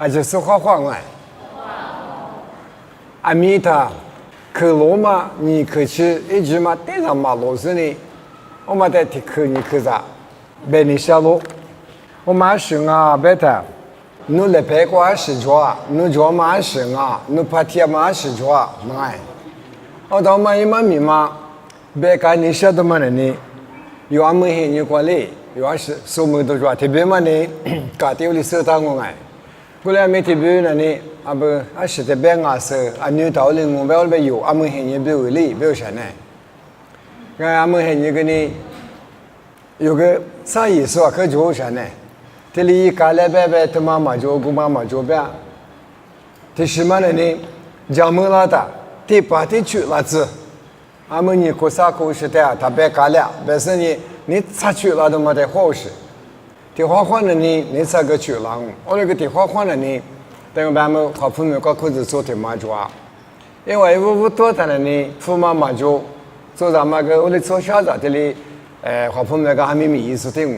就是画画哎。阿米他，去罗马，你去去一直嘛带上马路上呢，我们在提去你去啥？白尼小路，我们是啊，白他，你来拍过是抓，你抓嘛是啊，你拍贴嘛是抓，买。我到嘛一嘛咪嘛，白干你晓得嘛呢？有阿们很有管理，有阿是什么都抓，特别嘛呢，家庭里手汤我哎。过来没特别呢呢，啊不，啊是特别啊是，啊女头里我不要有，阿们很有表里表现呢。阿们很有个呢，有个啥意思啊？可做啥呢？这里家里白他妈妈做，姑妈妈做呗。这什么呢？家门拉大，这把这去拉子，阿们你过啥过事的？他别干了，但是你擦去拉都没得好事。这花花呢？你咋个去了？我那个这花花呢？等我们好朋友搞裤子做的嘛做啊，因为我多的呢，父妈嘛做咱们个我的做小子这里，好朋友个还没意思的，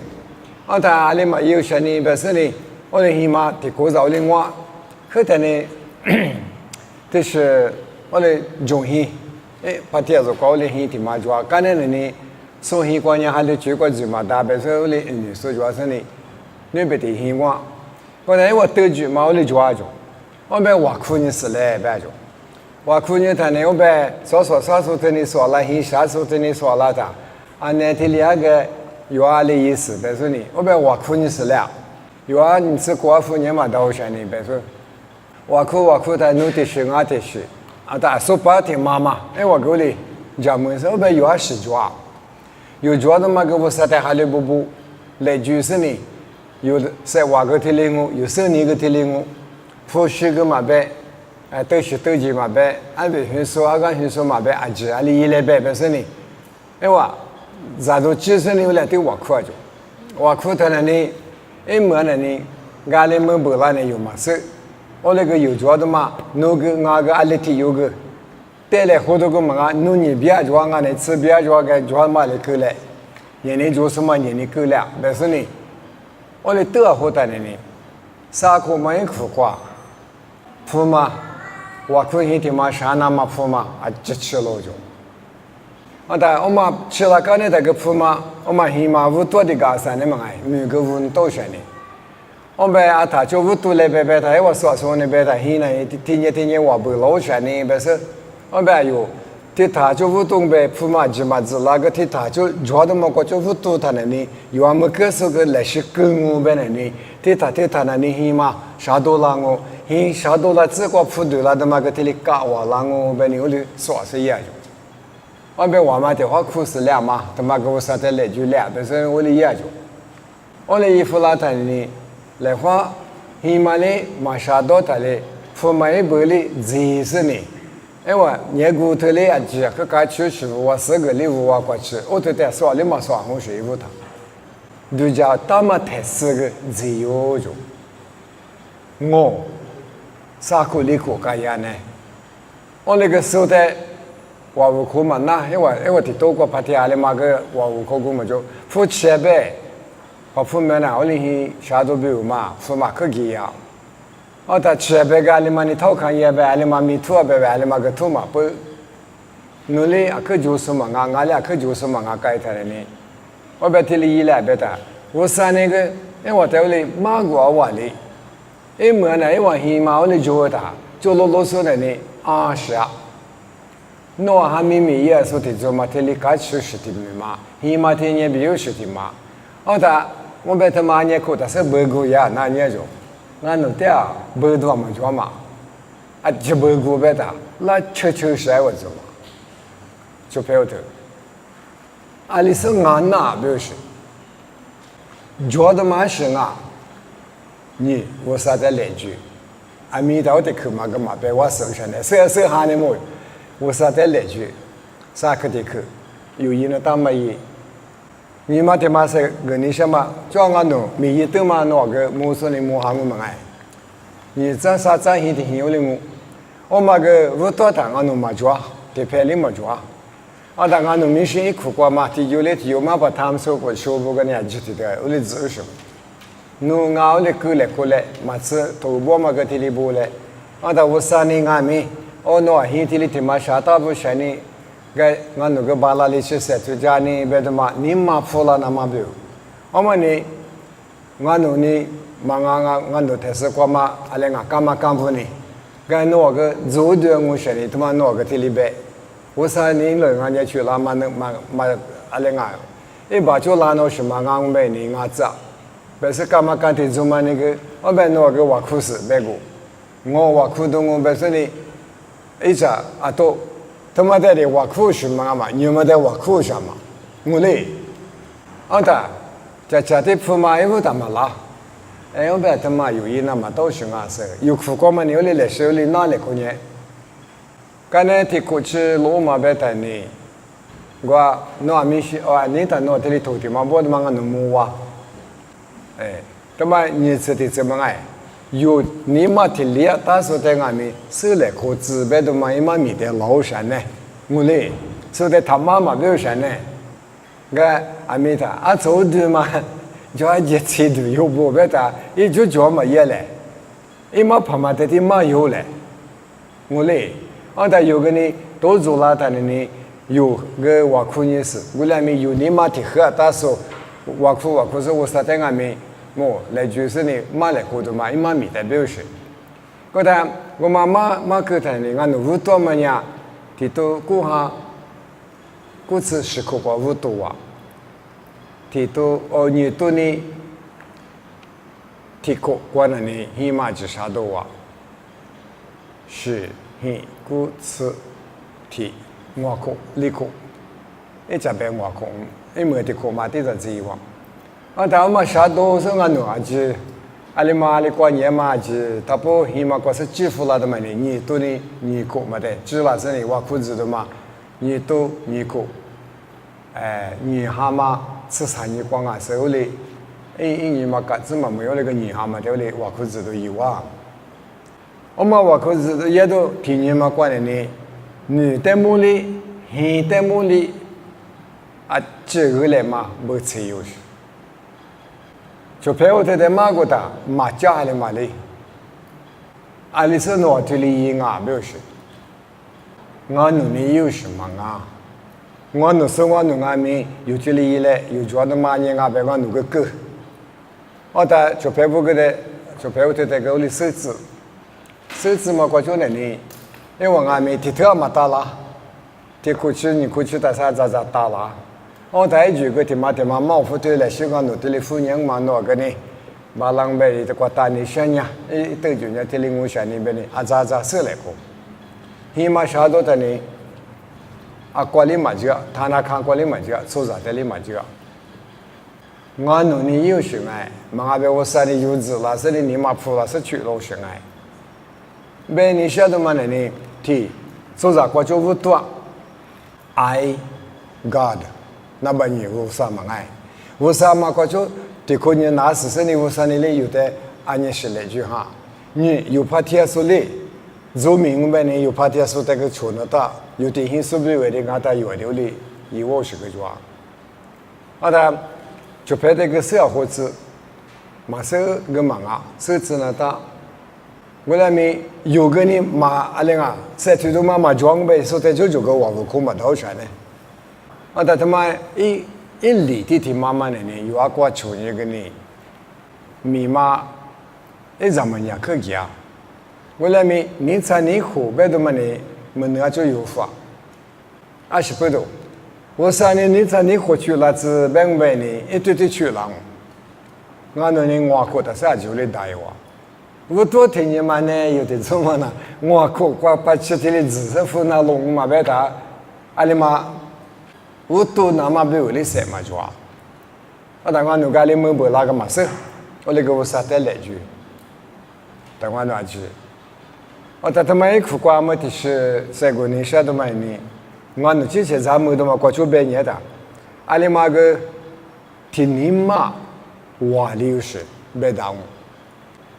啊，他里嘛有些呢，本身呢，我的起码的过早的我，后头呢，这是我的中心，把这个搞的很的嘛做，刚才呢。所以观念还是最关注嘛，大别说的所主要是呢，你别提希望。刚才我得句嘛，我的抓住，我别挖苦你是来别住，挖苦你他呢，我别少说对你说了，很少说对你说了的，啊，那天两个有啊的意思，别说呢，我别挖苦你是来，有啊你是过户你嘛都是呢，别说挖苦他弄的是我的事，啊，他说白的妈妈，我给你讲么事，我别有啊是抓。有抓的嘛，个我实在还来不，来就是呢，有的在挖个铁链我，有手泥个铁链我，铺水个嘛呗，都是都几嘛呗，俺别很说，俺讲很说嘛呗，俺只俺里一来呗，本身呢，哇，咋都几十年来都挖苦就，挖苦他呢，么呢，俺里么不拉呢有嘛事，我那个有抓的嘛，那个俺个俺里头有个。带来好多个嘛，你别抓俺呢，吃别抓个抓嘛来够来，人家做什么人家够了，但是呢，我的多好的呢，啥苦嘛也苦瓜，苦嘛，我苦一点嘛，啥那嘛苦嘛，啊，只吃了就。啊，但我们吃了刚才那个苦嘛，我们起码五多的干啥呢嘛？每个五多少呢？我们啊，他就五多来白他，我说呢白他，现在天天我不老钱呢，不是。我们有，铁塔就不懂呗，铺马子嘛子，那个铁塔就抓的嘛，过就不懂他那里，有我们各式个来是跟我们那里，铁塔那里起码啥都让我，啥都让这个铺对了的嘛个这里搞我让我们那里说是一样。我们我们的话苦是两嘛，他妈给我说的来就两，但是我的一样就，我的衣服那他呢，来话起码嘞嘛啥都他嘞，铺马一百里几十年。我年骨头里啊，几个刚去我4个礼物我过去，我都在说你嘛说红水不他，都叫他们才4个自由就，我啥苦力苦干呀呢？我那个时候在瓦屋库嘛，那因为的多过帕提亚里嘛个瓦屋库嘛就付钱呗，我付没呢，我那些啥都没有嘛，付嘛可给呀。哦，他吃白个，你嘛你偷看也白，你嘛米土白，你嘛个土嘛不，努力啊，可就是嘛，俺俩可就是嘛，俺改他的呢。我别提里一来别他，我说那个，我在里马过瓦里，么呢，我起码我里做他，做啰嗦的呢，啊是啊，那还没也说的做嘛，这里该吃是的嘛，起码天也没有是的嘛，哦他，我别他妈也苦，他是不够呀，那也就。俺弄的啊，不多嘛做嘛，啊，就不够别的，那吃晒我做嘛，就不要得。啊，你是俺那不是，做的嘛是俺，你我啥在来句，啊，米到的去嘛个嘛，别我手上的，手下的么，我啥在来句，啥去的去，有一那当么一。你嘛的嘛是跟你什么叫俺弄，每一顿嘛那个木头的木行我们哎，你这啥这些的很有的我嘛个不多的俺弄嘛做，的拍里嘛做，啊但俺弄明星一苦瓜嘛，提有嘛把他们说过说不跟人家去的，我的知识， nu ngao le ku le ko le ma tse to bo ma ga ti li bo le ada wasa ni nga mi o no hi ti li ti ma sha ta bu sha ni ga nga nu ga ba la li se se tu ja ni be de ma ni ma pho la na ma bu o ma ni nga nu ni ma nga nu te se kwa ma ale nga ka ma kam bu ni ga no ga zo de ngu sha ni tu ma no ga ti li be wasa ni le nga nya chu la ma ale nga e ba cho la no shi ma nga be ni nga za be se ka ma kan ti zo ma ni ga o be no ga wa khu se be go ngo wa khu do ngo be se ni e cha a to ta ma de wa khu shi ma ma nyu ma de wa khu sha ma ngu le an ta cha ti phu ma e bu ta ma la e o be ta ma yu yi na ma to shi nga se yu khu ko ma ni o le se o le na le ko nye ka ne ti ko chi lo ma be ta ni gua no a mi shi o a ni ta no te li to ti ma bo ma nga no mu wa ta ma ni se ti se ma ngai yu ni ma ti li ta so te nga mi se le ko zi be do ma i ma mi de lao shan ne ngu le so de ta ma ma be shan ne ga a mi ta a zo de ma jo a je ti du yu bo be ta i jo jo ma ye le i ma pa ma te ti ma yo le ngu le an ta yu ge ni do zo la ta ni有个瓦库尼斯，我那边有你妈的喝，但是瓦库是我啥在那边，我来就是呢，买来过的嘛，一妈米代表是。个但我妈个但呢，俺五多么呀，提到过哈，过次是可过五多啊，提到你多呢，提过过那呢，起码至少多啊，是过次提。我哭，你哭，一直被我哭，因为这哭嘛，这是希望。但我们下多是俺女儿子，阿里妈阿里过年嘛子，他不起码过是支付了的嘛呢，你都呢你哭嘛的，支了是呢我哭子的嘛，你都你哭，你哈嘛吃啥你光啊手里，你嘛个子嘛没有那个你哈嘛对不对？我哭子都有啊，我们我哭子都也都平年嘛过的呢。女的木里，男的木里，啊，这个来嘛没吃有些，就陪我在马国的马家里嘛哩，阿里是哪里里啊？没有些，我努力有什么啊？我努是我努阿咪有这里来，有做的嘛人啊，别我努个狗，我的就陪我个的，就陪我在个里手指嘛过去了呢。因为我还没提头嘛打啦，提过去你过去的啥打啦，我台住个提嘛毛夫对来香港弄对哩妇人嘛弄个呢，马浪贝的国大你想呀，对住呢对哩我想你边呢，是来过，起码啥都的呢，过里嘛就，他那看过里嘛就，做啥的里嘛就，我弄你有些爱，嘛别我啥的有子啦，是的你嘛铺了是去了些爱，别你晓得嘛呢？T， 做啥过就不多 ，I God， 那么你无啥嘛爱，无啥嘛过就，这个你拿是你无啥你嘞有的，俺也是来句哈，你有怕天数嘞，做明白呢有怕天数这个错了的，有的很是不为的俺他有的嘞，以我是个抓，啊他就拍这个小伙子，马上个忙啊，手指呢他。我那边有个人嘛，阿玲啊，在推动嘛装备，说在就个网络空嘛头上呢。啊，他妈一里地妈妈呢，有阿过求一个呢，密码一怎么样可以啊？我那边你在你后边的嘛呢，门那就有法，二十不多。我说你在你后去了子明白呢，一堆去了，俺那人外国的啥就来打我。我多听你嘛呢，有的什么呢？我过把吃的的知识分那弄嘛别打，阿里嘛，我多那嘛别为了什么抓？但我那个里没那个嘛事，我那个我啥得来句，但我那句，我他妈一苦瓜么的是这个你晓得嘛呢？我那之前咱们都嘛过去半年的，阿里嘛个听你嘛话里是别打我。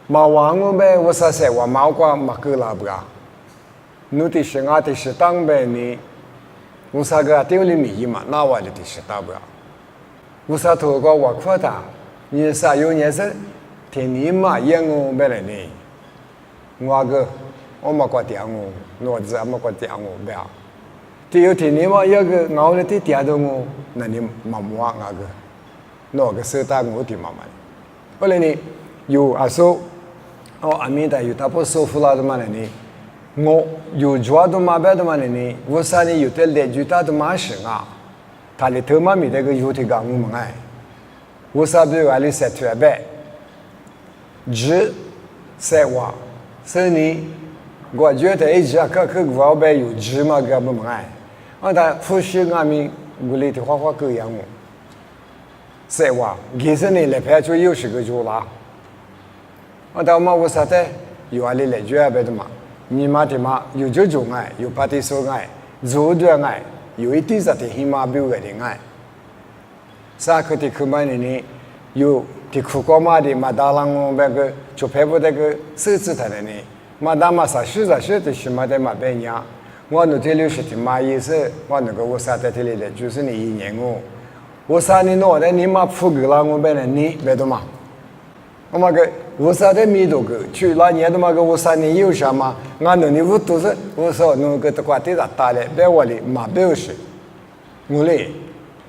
嘛王我呗，我啥事我毛瓜嘛个拉不啊？努的是俺的是当呗呢，我啥个丢里米嘛，那我的是打不啊？我啥头个我扩大，你啥有年生，天你嘛养我别来呢，我个我嘛过点我，我子嘛过点我不要。第有天你嘛有个我的点到我，那你妈妈那个，那个是打我的妈妈。后来呢，有阿叔，阿弥达有他不舒服了的嘛呢？我有抓到嘛别的嘛呢？我啥呢？有的来就他的嘛是啊，他的头嘛没得个有的讲我们哎，我啥不要来塞出来，只塞话，所以呢，我觉得一直可我呗有只嘛个不哎，他复习我们我里的花个样我，塞话，其实呢来拍出有时个就啦，他嘛我啥的有阿里来就别的嘛。你妈的嘛，有这种爱，有把的说爱，做的爱，有一点啥的起码表个的爱。啥个的去买呢？有的苦瓜嘛的嘛，大浪我那个就拍不那个手指头的呢，嘛大嘛啥事的是嘛的嘛别样。我那这里是的嘛意思，我那个我啥在这里的，就是你一年我啥你弄的你嘛铺个啦，我别人你别的嘛。我嘛个我啥的米多个，去那年的嘛个我啥年有啥嘛？俺那你我都是我说那个的话对他打嘞，别我哩嘛表示，我嘞，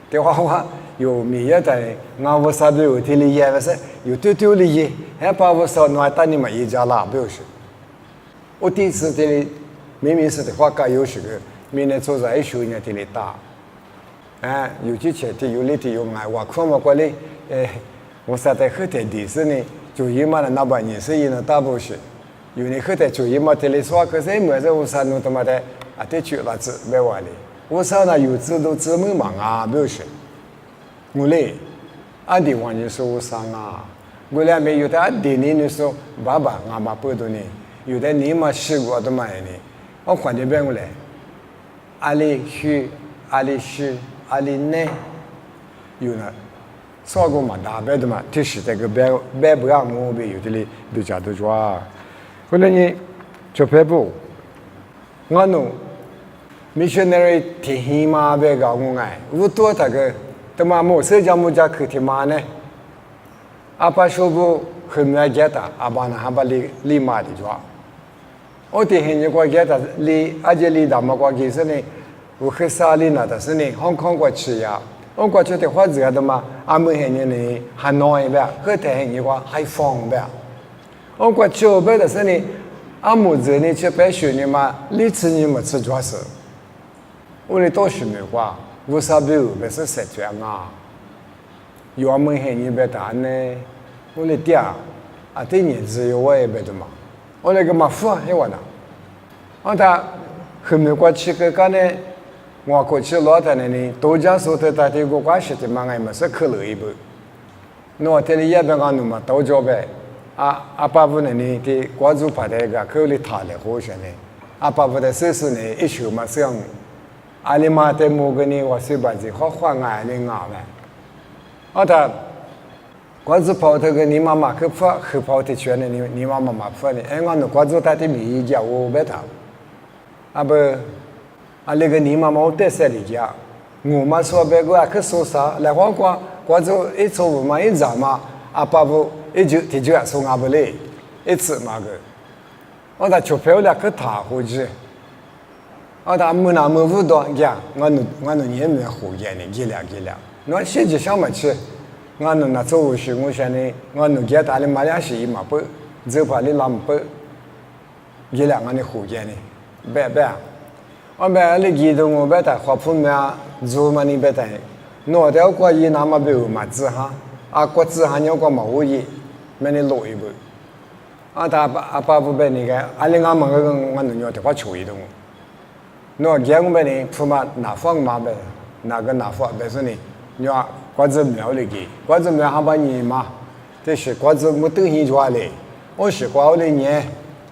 的话有米也在，俺我啥的有天里也不是有丢里也，还把我说那打你嘛一家啦表示，我第一次这里明明是的话该有时个，明年做在一手人这里打，有几钱的有里的有爱，我看嘛过来，我啥在后台地是呢？就伊嘛那把年是伊那大部是，有你后台就伊嘛这里说可是么子我啥弄他妈的啊？得去了子没完哩，我啥那有子都这么忙啊？不是，我嘞，俺的话你说我啥啊？我俩没有的俺的你说爸爸俺妈不多呢，有的你嘛试过的嘛呢？我换的别个嘞，阿里去阿里是阿里内，有那。说过嘛，大白的嘛，这是这个白不让我被有的哩都假都抓，后来呢，就拍不，我弄 missionary 天黑嘛白搞我爱，我多那个，他妈么社交么家去天嘛呢，阿爸说不很没见的，阿爸那阿爸立马的抓，我天黑你过见的立阿姐立大嘛过其实呢，我很少立那的是呢，香港过去呀。我过去的话子的嘛，阿门很年呢，还难一点，和台很年话还方便。我过去后边的是呢，阿母子呢去白学呢嘛，历次呢么吃主食。我的倒是没话，我啥不有，不是实际啊。有阿门很年别谈呢，我的爹啊，对年只有我也别的嘛，我那个嘛富还我呢，我他后面过去个干呢。我过去老太太呢，都讲说的他这个关系的嘛，俺们是可乐一步。那这里也别讲那么都叫呗，阿爸父呢的关注把这个口里谈的好些呢，阿爸父的手势呢一手嘛这样，阿里嘛在某个呢我手把子好换俺的伢们，他关注跑这个你妈妈去跑后跑的圈呢，你妈妈跑的，俺那关注他的米家我别谈，不。那个你妈妈带塞里家，我妈说别个去说啥，来话光就一做嘛一早嘛，阿爸不一就的确说阿不来，一次嘛个，我他钞票了去他回去，我他没那么不多家，我那年没回家呢，几两，我现在想没去，我那做事我想呢，我那家打的马来西亚嘛不，走跑的那么不，几两我的回家呢，别。我们那记得我们在花圃面做嘛，你别在，那条过一那么别有嘛子哈，过子哈要过嘛无意，没你落一步，他阿爸不别那个，里俺们个我那要的话处理的我，那讲我们呢，铺嘛拿方嘛别，那个拿方别说呢，你要瓜子苗里给，瓜子苗还把你嘛，这是瓜子没等你抓嘞，我是瓜我的年，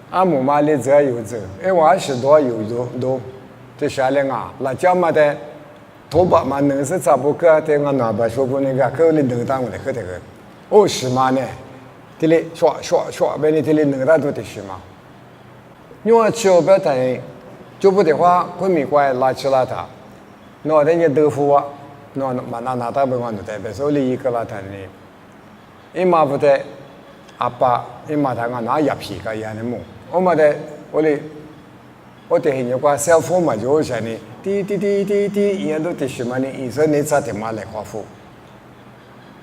俺母妈的这有这，我是多有多。这下来啊，辣椒嘛的，头发嘛能是差不多，对我那边说不那个，可能能当我的喝这个，是嘛呢？这里刷，别你这里能当都得是嘛？因为吃不得，就不的话，昆明怪拉起来它，那人家豆腐啊，那嘛拿大本我都带，别说里一个拉它呢，一嘛不得，阿爸伊嘛他拿牙皮个样的么？我嘛的我的现有个小夫嘛就是呢，滴滴滴滴滴，伊都滴什么呢？伊说你咋的嘛来夸父？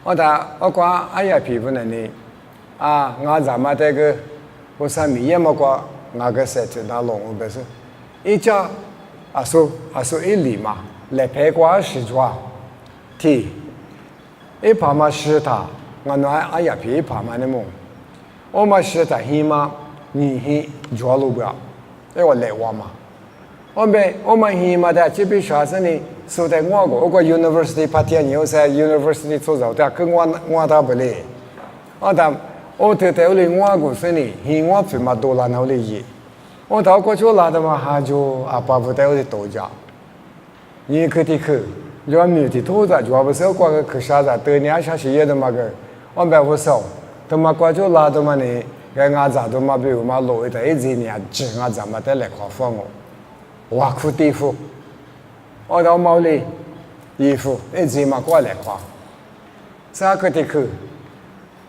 我讲哎呀皮肤呢你啊，我咱们这个我上面也么个那个设置那弄不是？一家说一里嘛，来陪过十桌，提一旁嘛是他，我那哎呀皮一旁嘛的么？我嘛是他起码你去做路标。我来我嘛，我们起码的这边学生呢，说在我个 university 拍天牛在 university 做着的，跟我他不来，我对待我个说呢，我非嘛多了那里去，我到过去拉的嘛还就爸不带我的多家，你去的去，就没的多的，就不是过个去啥子，对你下些的嘛个，我白不少，他妈过去拉的嘛呢。我咋都嘛比如嘛老一代一几年，只我怎么得来夸父我，哇苦地夫，我到毛里衣服一直嘛过来夸，啥个的去，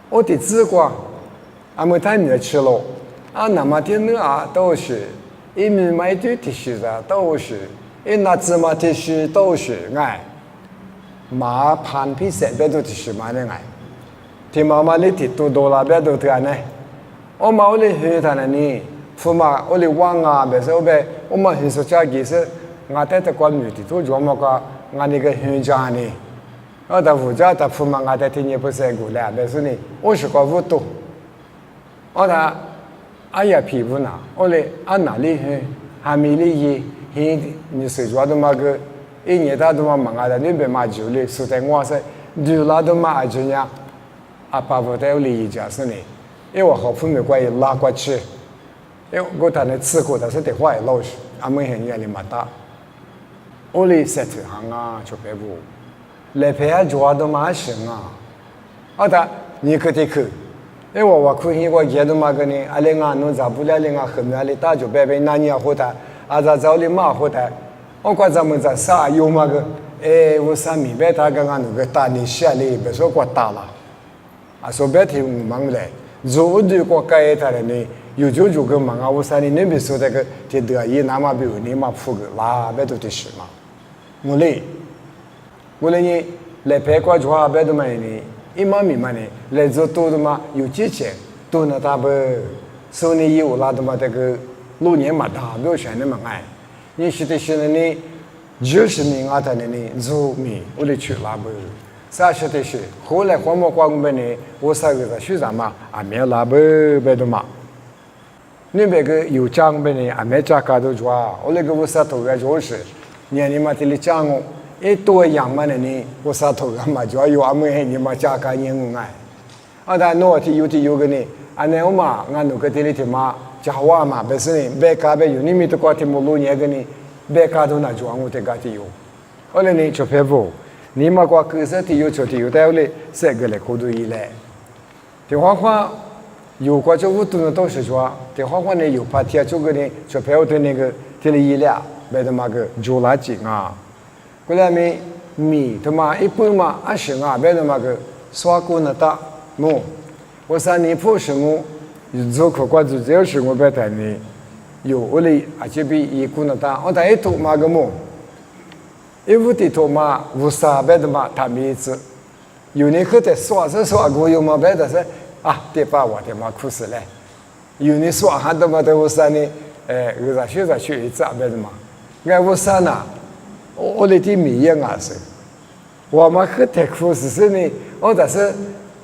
我的自挂，没太没吃了，那么天呢都是，一米买对的是的都是，一拿芝麻的是都是爱，马盘皮色别都的是嘛的爱，听妈妈里的多了别都的呢。我嘛，我哩学他呢，父母我哩忘啊，别说别，我嘛很说家其实，我带他关女的都做么个，我那个学家呢，我的父家的父母我带听也不是过来，别说呢，我是个无多，我他哎呀皮肤呐，我哩哪里学，还没哩去，你说话都嘛个，一年他都嘛忙啊的，你别嘛就哩，说在我是，就拉都嘛就样，爸父带我哩一家是呢。因为我好朋友关于拉过去，因为我谈的吃过，但是得花也老实，没很压力嘛大。我哩设置行啊，就别不，来陪下做都嘛行啊。你可得去，因为我可以我见到嘛个呢，阿里弄咋不来哩后面阿里大就别那你好的，咋找哩嘛好的，我管咱们啥有嘛个，我上面别他刚刚那个大你下里别说过大了，说别听忙来。做的国家他的呢，有就个忙啊！我说你那边说这个，这得意那么比如你嘛富个，哇，别都的是嘛。我嘞呢，来陪过做别的嘛呢，一毛米嘛呢，来做多的嘛有几钱，多那大不，手里有拉的嘛这个6年嘛大，不要选那么爱。你是的是呢，90名啊他呢做米，我来去拉不。啥说的是，后来黄毛光棍呢，我啥个在学啥嘛，没拉不别的嘛。你别个有长辈呢，没家家都做，我那个我啥头个就是，年龄嘛这里讲我，多样嘛呢，我啥头个嘛就有没你嘛家家人爱，但那有个呢，那我嘛，俺那个这里的嘛，家话嘛，不是呢，别家别有，你们都搞的么路年个呢，别家都那做我这家的有，后来呢就别不。你嘛过可是的有的有的嘞，这个嘞可多一来。的话有过就我都都是说，的话呢有怕天这个呢，就陪我的那个这里一俩，别的嘛个做垃圾啊。过来米他妈一般嘛20啊，别的嘛个刷过那大喏，我说你不是我，做可关注只有是我别谈呢，有我嘞这边一过那大，我谈一头嘛个么。因为的头嘛，无啥别的嘛，他们子有人去在说过有嘛别的是得把我的嘛苦死嘞。有人说还的嘛的无啥呢？有啥学啥学一次别的嘛，俺无啥呢？我的地米也啊是，我们去太苦是呢，我但是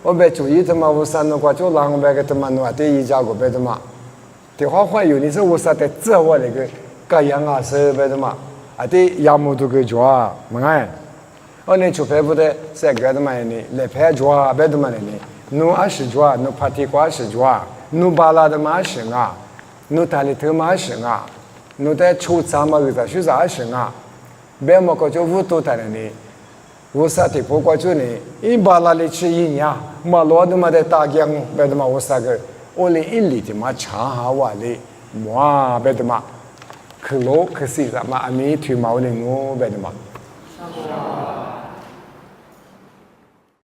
我别注意的嘛，无啥那个就让我别个的嘛，那对一家个别的嘛，的话有人是无啥的这我那个各样啊是别的嘛。对，要么都给做，没爱。我呢就陪不得，在个的嘛呢，来陪做，别的嘛呢，侬20做，侬party过20做，侬巴拉的嘛是啊，侬塔里头嘛是啊，侬在出差嘛个在学啥是啊，别么个就无多的呢，无啥的不过就呢，一巴拉里吃一年，嘛罗的嘛在大江，别的嘛无啥个，我哩一里的嘛长下话哩，哇，别的嘛。可是咱们还没推毛的我别的嘛。